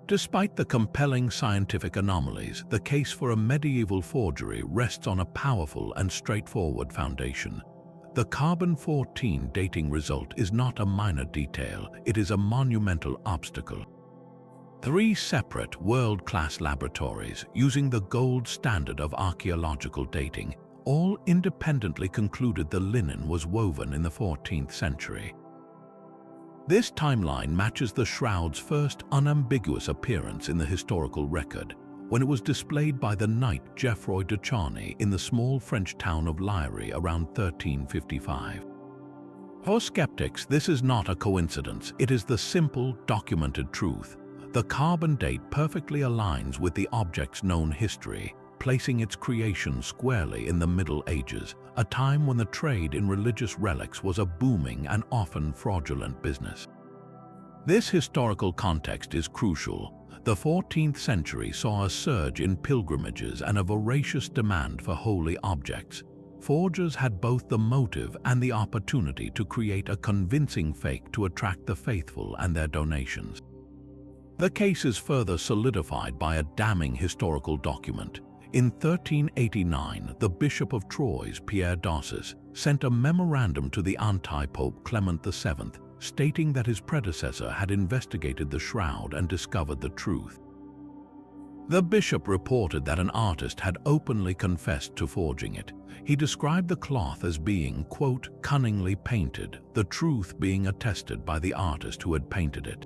Despite the compelling scientific anomalies, the case for a medieval forgery rests on a powerful and straightforward foundation. The carbon-14 dating result is not a minor detail, it is a monumental obstacle. 3 separate world-class laboratories, using the gold standard of archaeological dating, all independently concluded the linen was woven in the 14th century. This timeline matches the shroud's first unambiguous appearance in the historical record, when it was displayed by the knight Geoffroy de Charny in the small French town of Liry around 1355. For skeptics, this is not a coincidence, it is the simple, documented truth. The carbon date perfectly aligns with the object's known history, placing its creation squarely in the Middle Ages, a time when the trade in religious relics was a booming and often fraudulent business. This historical context is crucial. The 14th century saw a surge in pilgrimages and a voracious demand for holy objects. Forgers had both the motive and the opportunity to create a convincing fake to attract the faithful and their donations. The case is further solidified by a damning historical document. In 1389, the Bishop of Troyes, Pierre d'Ossus, sent a memorandum to the anti-Pope Clement VII, stating that his predecessor had investigated the shroud and discovered the truth. The bishop reported that an artist had openly confessed to forging it. He described the cloth as being, quote, cunningly painted, the truth being attested by the artist who had painted it.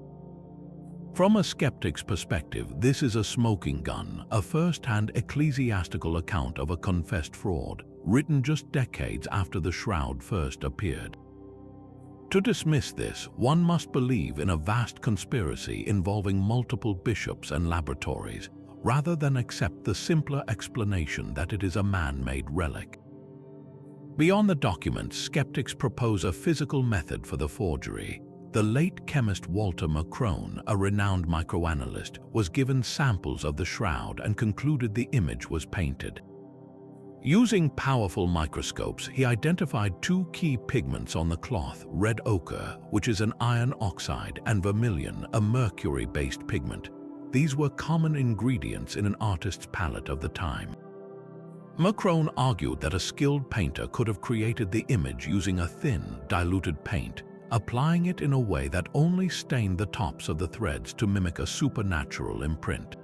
From a skeptic's perspective, this is a smoking gun, a first-hand ecclesiastical account of a confessed fraud, written just decades after the shroud first appeared. To dismiss this, one must believe in a vast conspiracy involving multiple bishops and laboratories, rather than accept the simpler explanation that it is a man-made relic. Beyond the documents, skeptics propose a physical method for the forgery. The late chemist Walter Macrone, a renowned microanalyst, was given samples of the shroud and concluded the image was painted. Using powerful microscopes, he identified 2 key pigments on the cloth: red ochre, which is an iron oxide, and vermilion, a mercury-based pigment. These were common ingredients in an artist's palette of the time. Macrone argued that a skilled painter could have created the image using a thin, diluted paint, applying it in a way that only stained the tops of the threads to mimic a supernatural imprint.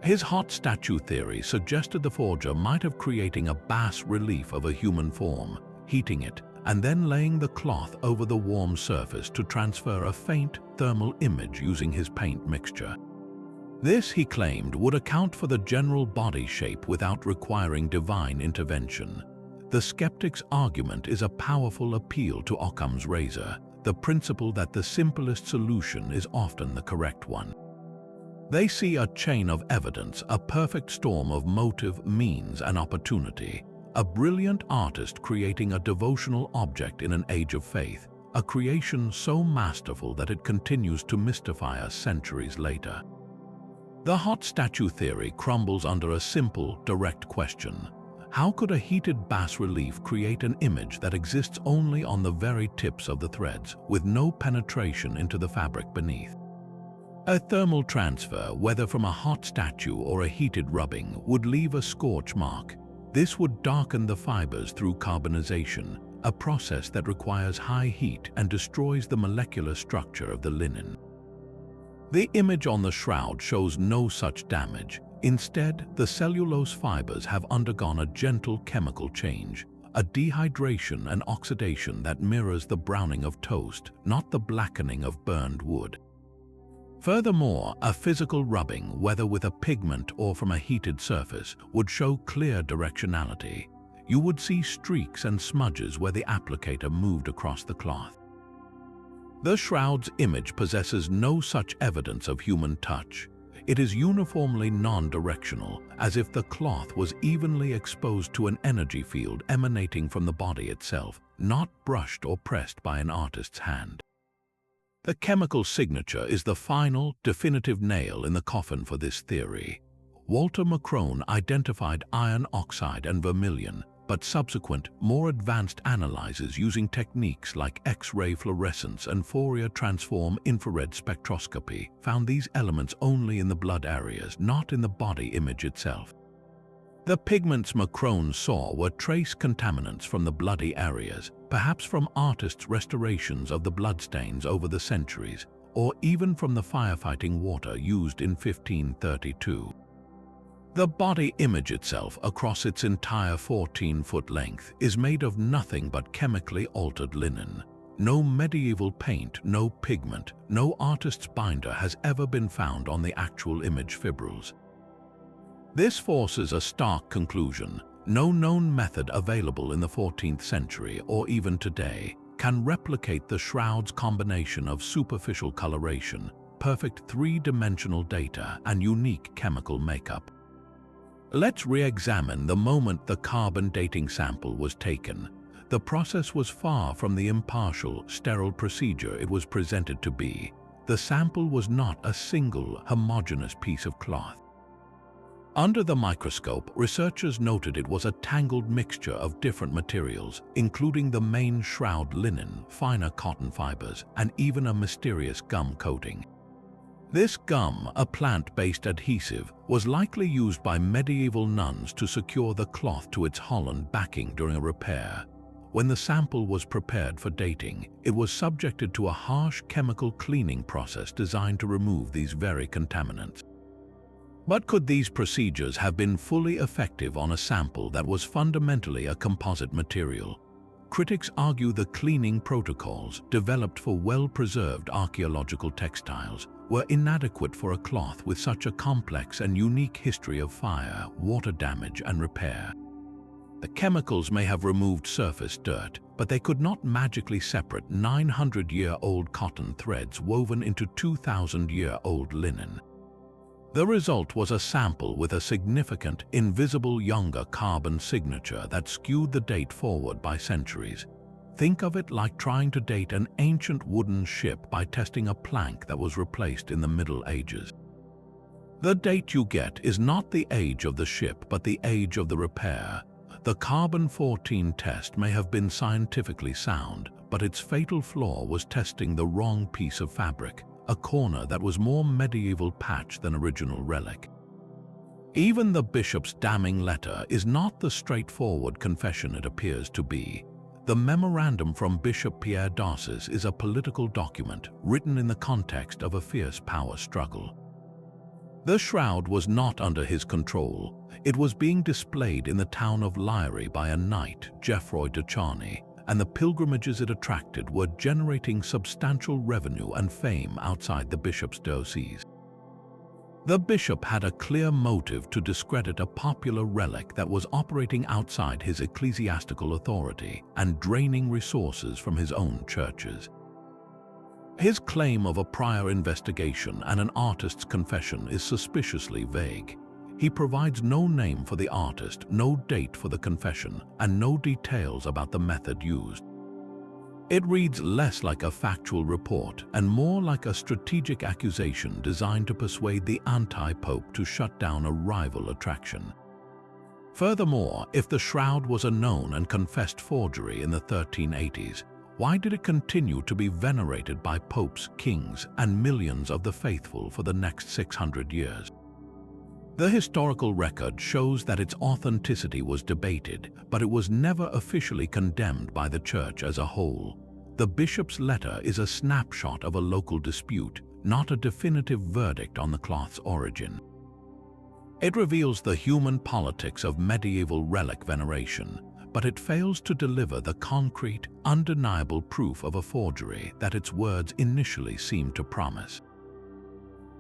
His hot statue theory suggested the forger might have creating a bas relief of a human form, heating it, and then laying the cloth over the warm surface to transfer a faint thermal image using his paint mixture. This, he claimed, would account for the general body shape without requiring divine intervention. The skeptic's argument is a powerful appeal to Occam's razor, the principle that the simplest solution is often the correct one. They see a chain of evidence, a perfect storm of motive, means, and opportunity, a brilliant artist creating a devotional object in an age of faith, a creation so masterful that it continues to mystify us centuries later. The hot statue theory crumbles under a simple, direct question. How could a heated bas-relief create an image that exists only on the very tips of the threads, with no penetration into the fabric beneath? A thermal transfer, whether from a hot statue or a heated rubbing, would leave a scorch mark. This would darken the fibers through carbonization, a process that requires high heat and destroys the molecular structure of the linen. The image on the shroud shows no such damage. Instead, the cellulose fibers have undergone a gentle chemical change, a dehydration and oxidation that mirrors the browning of toast, not the blackening of burned wood. Furthermore, a physical rubbing, whether with a pigment or from a heated surface, would show clear directionality. You would see streaks and smudges where the applicator moved across the cloth. The shroud's image possesses no such evidence of human touch. It is uniformly non-directional, as if the cloth was evenly exposed to an energy field emanating from the body itself, not brushed or pressed by an artist's hand. The chemical signature is the final, definitive nail in the coffin for this theory. Walter Macrone identified iron oxide and vermilion, but subsequent, more advanced analyses using techniques like X-ray fluorescence and Fourier transform infrared spectroscopy found these elements only in the blood areas, not in the body image itself. The pigments Macrone saw were trace contaminants from the bloody areas, perhaps from artists' restorations of the bloodstains over the centuries, or even from the firefighting water used in 1532. The body image itself, across its entire 14-foot length, is made of nothing but chemically altered linen. No medieval paint, no pigment, no artist's binder has ever been found on the actual image fibrils. This forces a stark conclusion. No known method available in the 14th century or even today can replicate the shroud's combination of superficial coloration, perfect three-dimensional data, and unique chemical makeup. Let's re-examine the moment the carbon dating sample was taken. The process was far from the impartial, sterile procedure it was presented to be. The sample was not a single, homogeneous piece of cloth. Under the microscope, researchers noted it was a tangled mixture of different materials, including the main shroud linen, finer cotton fibers, and even a mysterious gum coating. This gum, a plant-based adhesive, was likely used by medieval nuns to secure the cloth to its Holland backing during a repair. When the sample was prepared for dating, it was subjected to a harsh chemical cleaning process designed to remove these very contaminants. But could these procedures have been fully effective on a sample that was fundamentally a composite material? Critics argue the cleaning protocols, developed for well-preserved archaeological textiles, were inadequate for a cloth with such a complex and unique history of fire, water damage, and repair. The chemicals may have removed surface dirt, but they could not magically separate 900-year-old cotton threads woven into 2,000-year-old linen. The result was a sample with a significant, invisible younger carbon signature that skewed the date forward by centuries. Think of it like trying to date an ancient wooden ship by testing a plank that was replaced in the Middle Ages. The date you get is not the age of the ship, but the age of the repair. The carbon-14 test may have been scientifically sound, but its fatal flaw was testing the wrong piece of fabric, a corner that was more medieval patch than original relic. Even the bishop's damning letter is not the straightforward confession it appears to be. The memorandum from Bishop Pierre d'Arcis is a political document written in the context of a fierce power struggle. The shroud was not under his control. It was being displayed in the town of Lyre by a knight, Geoffroy de Charny, and the pilgrimages it attracted were generating substantial revenue and fame outside the bishop's diocese. The bishop had a clear motive to discredit a popular relic that was operating outside his ecclesiastical authority and draining resources from his own churches. His claim of a prior investigation and an artist's confession is suspiciously vague. He provides no name for the artist, no date for the confession, and no details about the method used. It reads less like a factual report and more like a strategic accusation designed to persuade the anti-pope to shut down a rival attraction. Furthermore, if the shroud was a known and confessed forgery in the 1380s, why did it continue to be venerated by popes, kings, and millions of the faithful for the next 600 years? The historical record shows that its authenticity was debated, but it was never officially condemned by the Church as a whole. The bishop's letter is a snapshot of a local dispute, not a definitive verdict on the cloth's origin. It reveals the human politics of medieval relic veneration, but it fails to deliver the concrete, undeniable proof of a forgery that its words initially seemed to promise.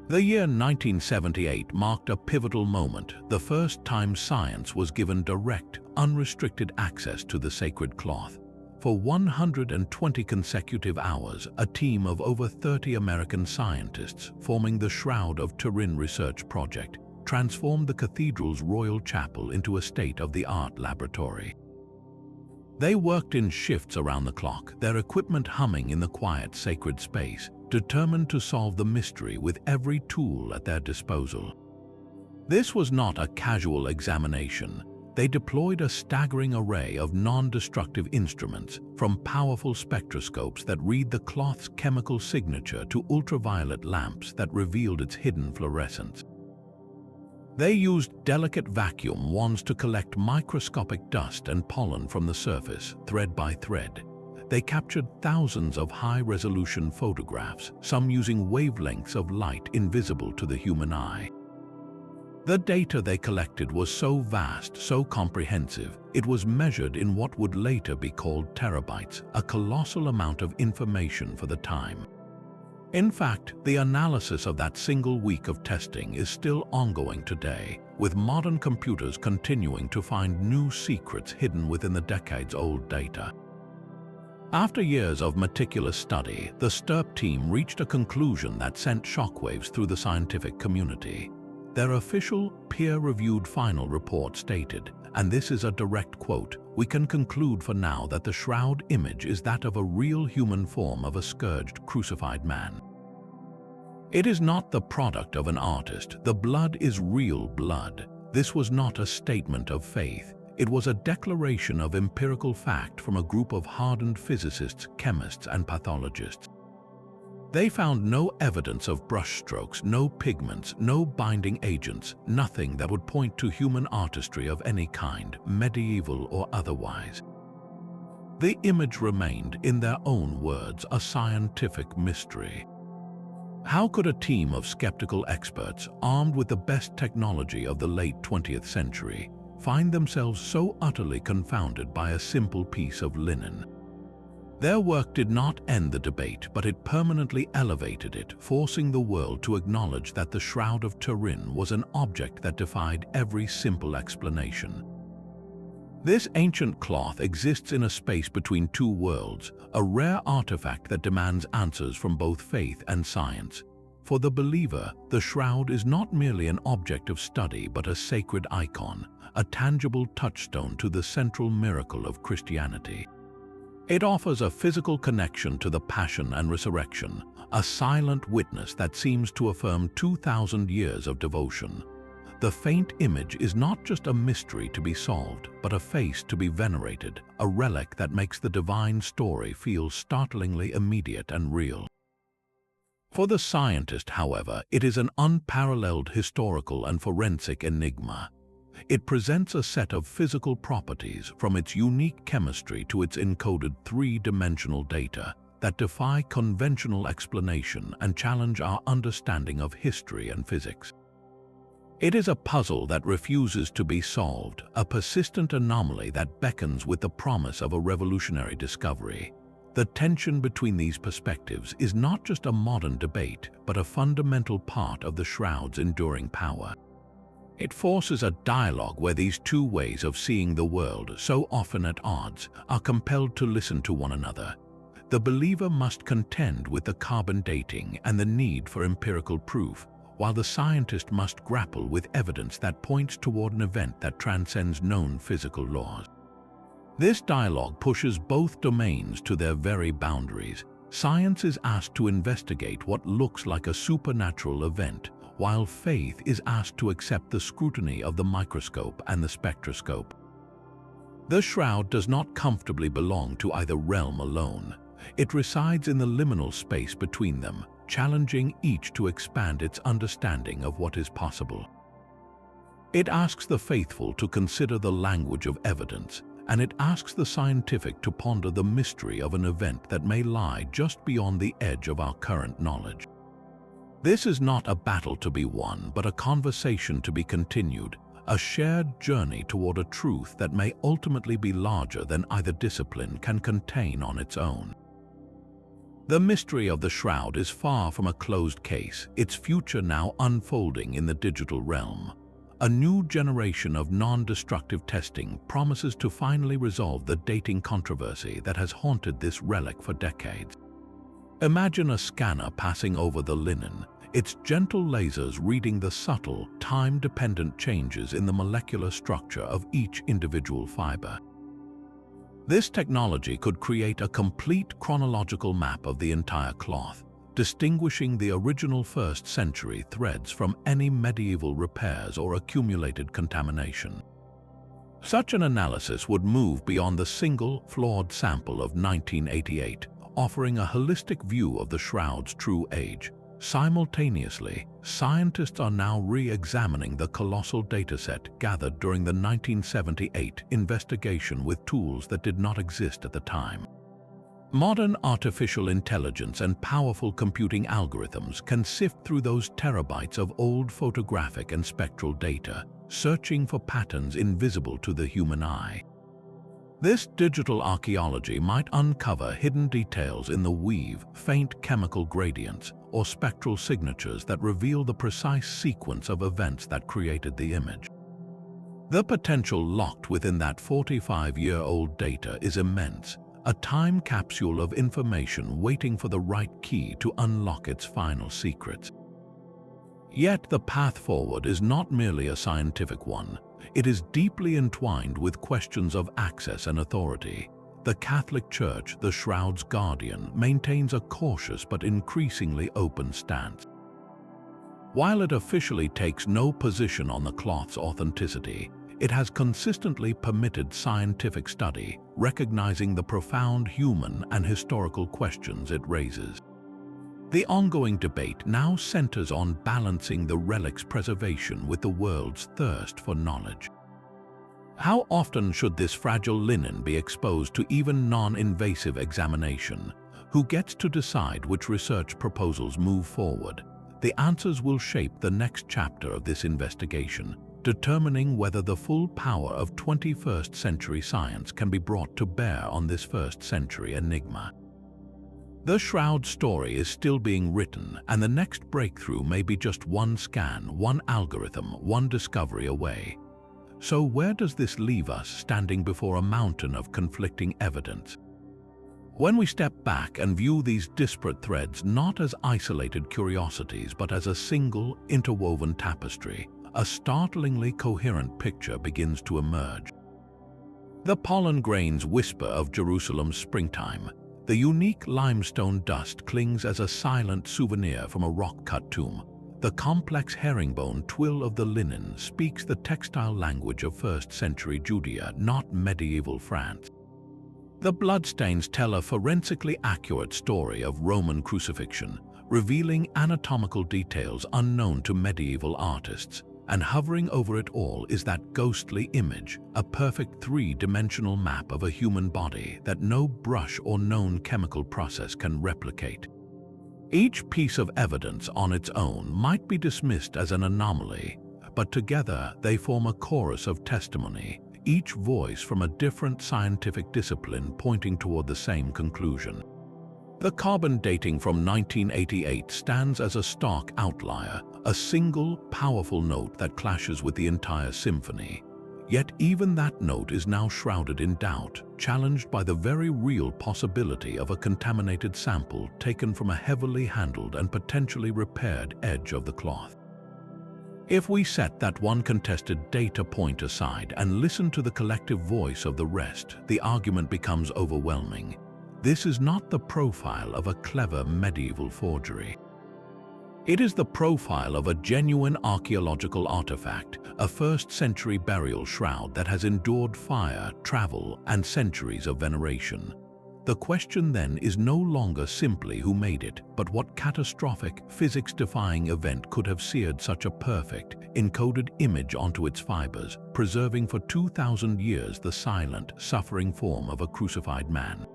The year 1978 marked a pivotal moment, the first time science was given direct, unrestricted access to the sacred cloth. For 120 consecutive hours, a team of over 30 American scientists forming the Shroud of Turin research project transformed the cathedral's royal chapel into a state-of-the-art laboratory. They worked in shifts around the clock, their equipment humming in the quiet, sacred space, determined to solve the mystery with every tool at their disposal. This was not a casual examination. They deployed a staggering array of non-destructive instruments, from powerful spectroscopes that read the cloth's chemical signature to ultraviolet lamps that revealed its hidden fluorescence. They used delicate vacuum wands to collect microscopic dust and pollen from the surface, thread by thread. They captured thousands of high-resolution photographs, some using wavelengths of light invisible to the human eye. The data they collected was so vast, so comprehensive, it was measured in what would later be called terabytes, a colossal amount of information for the time. In fact, the analysis of that single week of testing is still ongoing today, with modern computers continuing to find new secrets hidden within the decades-old data. After years of meticulous study, the STURP team reached a conclusion that sent shockwaves through the scientific community. Their official, peer-reviewed final report stated, and this is a direct quote, "We can conclude for now that the shroud image is that of a real human form of a scourged, crucified man. It is not the product of an artist. The blood is real blood. This was not a statement of faith. It was a declaration of empirical fact from a group of hardened physicists, chemists, and pathologists. They found no evidence of brushstrokes, no pigments, no binding agents, nothing that would point to human artistry of any kind, medieval or otherwise. The image remained, in their own words, a scientific mystery. How could a team of skeptical experts, armed with the best technology of the late 20th century, find themselves so utterly confounded by a simple piece of linen? Their work did not end the debate, but it permanently elevated it, forcing the world to acknowledge that the Shroud of Turin was an object that defied every simple explanation. This ancient cloth exists in a space between two worlds, a rare artifact that demands answers from both faith and science. For the believer, the shroud is not merely an object of study but a sacred icon, a tangible touchstone to the central miracle of Christianity. It offers a physical connection to the Passion and Resurrection, a silent witness that seems to affirm 2,000 years of devotion. The faint image is not just a mystery to be solved, but a face to be venerated, a relic that makes the divine story feel startlingly immediate and real. For the scientist, however, it is an unparalleled historical and forensic enigma. It presents a set of physical properties, from its unique chemistry to its encoded three-dimensional data, that defy conventional explanation and challenge our understanding of history and physics. It is a puzzle that refuses to be solved, a persistent anomaly that beckons with the promise of a revolutionary discovery. The tension between these perspectives is not just a modern debate, but a fundamental part of the Shroud's enduring power. It forces a dialogue where these two ways of seeing the world, so often at odds, are compelled to listen to one another. The believer must contend with the carbon dating and the need for empirical proof, while the scientist must grapple with evidence that points toward an event that transcends known physical laws. This dialogue pushes both domains to their very boundaries. Science is asked to investigate what looks like a supernatural event, while faith is asked to accept the scrutiny of the microscope and the spectroscope. The Shroud does not comfortably belong to either realm alone. It resides in the liminal space between them, challenging each to expand its understanding of what is possible. It asks the faithful to consider the language of evidence, and it asks the scientific to ponder the mystery of an event that may lie just beyond the edge of our current knowledge. This is not a battle to be won, but a conversation to be continued, a shared journey toward a truth that may ultimately be larger than either discipline can contain on its own. The mystery of the Shroud is far from a closed case, its future now unfolding in the digital realm. A new generation of non-destructive testing promises to finally resolve the dating controversy that has haunted this relic for decades. Imagine a scanner passing over the linen, its gentle lasers reading the subtle, time-dependent changes in the molecular structure of each individual fiber. This technology could create a complete chronological map of the entire cloth, distinguishing the original first-century threads from any medieval repairs or accumulated contamination. Such an analysis would move beyond the single, flawed sample of 1988, offering a holistic view of the Shroud's true age. Simultaneously, scientists are now re-examining the colossal dataset gathered during the 1978 investigation with tools that did not exist at the time. Modern artificial intelligence and powerful computing algorithms can sift through those terabytes of old photographic and spectral data, searching for patterns invisible to the human eye. This digital archaeology might uncover hidden details in the weave, faint chemical gradients, or spectral signatures that reveal the precise sequence of events that created the image. The potential locked within that 45-year-old data is immense, a time capsule of information waiting for the right key to unlock its final secrets. Yet the path forward is not merely a scientific one. It is deeply entwined with questions of access and authority. The Catholic Church, the Shroud's guardian, maintains a cautious but increasingly open stance. While it officially takes no position on the cloth's authenticity, it has consistently permitted scientific study, recognizing the profound human and historical questions it raises. The ongoing debate now centers on balancing the relic's preservation with the world's thirst for knowledge. How often should this fragile linen be exposed to even non-invasive examination? Who gets to decide which research proposals move forward? The answers will shape the next chapter of this investigation, determining whether the full power of 21st century science can be brought to bear on this first-century enigma. The Shroud story is still being written, and the next breakthrough may be just one scan, one algorithm, one discovery away. So where does this leave us standing before a mountain of conflicting evidence? When we step back and view these disparate threads not as isolated curiosities but as a single, interwoven tapestry, a startlingly coherent picture begins to emerge. The pollen grains whisper of Jerusalem's springtime. The unique limestone dust clings as a silent souvenir from a rock-cut tomb. The complex herringbone twill of the linen speaks the textile language of first-century Judea, not medieval France. The bloodstains tell a forensically accurate story of Roman crucifixion, revealing anatomical details unknown to medieval artists. And hovering over it all is that ghostly image, a perfect three-dimensional map of a human body that no brush or known chemical process can replicate. Each piece of evidence on its own might be dismissed as an anomaly, but together they form a chorus of testimony, each voice from a different scientific discipline pointing toward the same conclusion. The carbon dating from 1988 stands as a stark outlier, a single, powerful note that clashes with the entire symphony. Yet even that note is now shrouded in doubt, challenged by the very real possibility of a contaminated sample taken from a heavily handled and potentially repaired edge of the cloth. If we set that one contested data point aside and listen to the collective voice of the rest, the argument becomes overwhelming. This is not the profile of a clever medieval forgery. It is the profile of a genuine archaeological artifact, a first-century burial shroud that has endured fire, travel, and centuries of veneration. The question then is no longer simply who made it, but what catastrophic, physics-defying event could have seared such a perfect, encoded image onto its fibers, preserving for 2,000 years the silent, suffering form of a crucified man.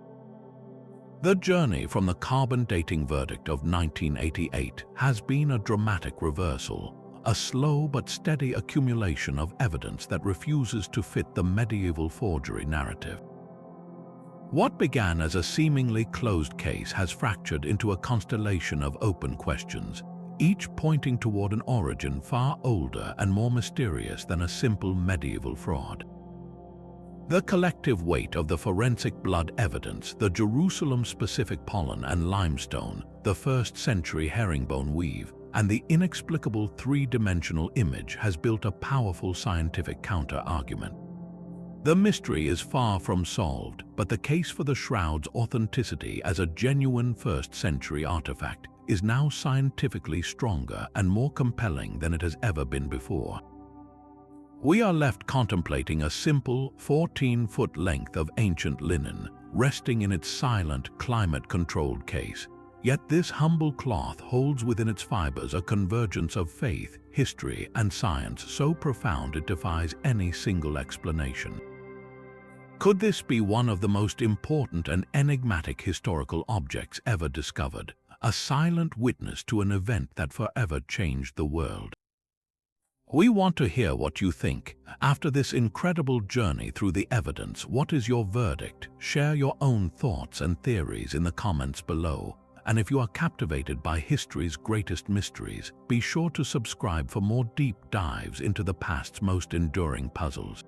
The journey from the carbon dating verdict of 1988 has been a dramatic reversal, a slow but steady accumulation of evidence that refuses to fit the medieval forgery narrative. What began as a seemingly closed case has fractured into a constellation of open questions, each pointing toward an origin far older and more mysterious than a simple medieval fraud. The collective weight of the forensic blood evidence, the Jerusalem-specific pollen and limestone, the first-century herringbone weave, and the inexplicable three-dimensional image has built a powerful scientific counter-argument. The mystery is far from solved, but the case for the shroud's authenticity as a genuine first-century artifact is now scientifically stronger and more compelling than it has ever been before. We are left contemplating a simple 14-foot length of ancient linen, resting in its silent, climate-controlled case. Yet this humble cloth holds within its fibers a convergence of faith, history, and science so profound it defies any single explanation. Could this be one of the most important and enigmatic historical objects ever discovered, a silent witness to an event that forever changed the world? We want to hear what you think. After this incredible journey through the evidence, what is your verdict? Share your own thoughts and theories in the comments below. And if you are captivated by history's greatest mysteries, be sure to subscribe for more deep dives into the past's most enduring puzzles.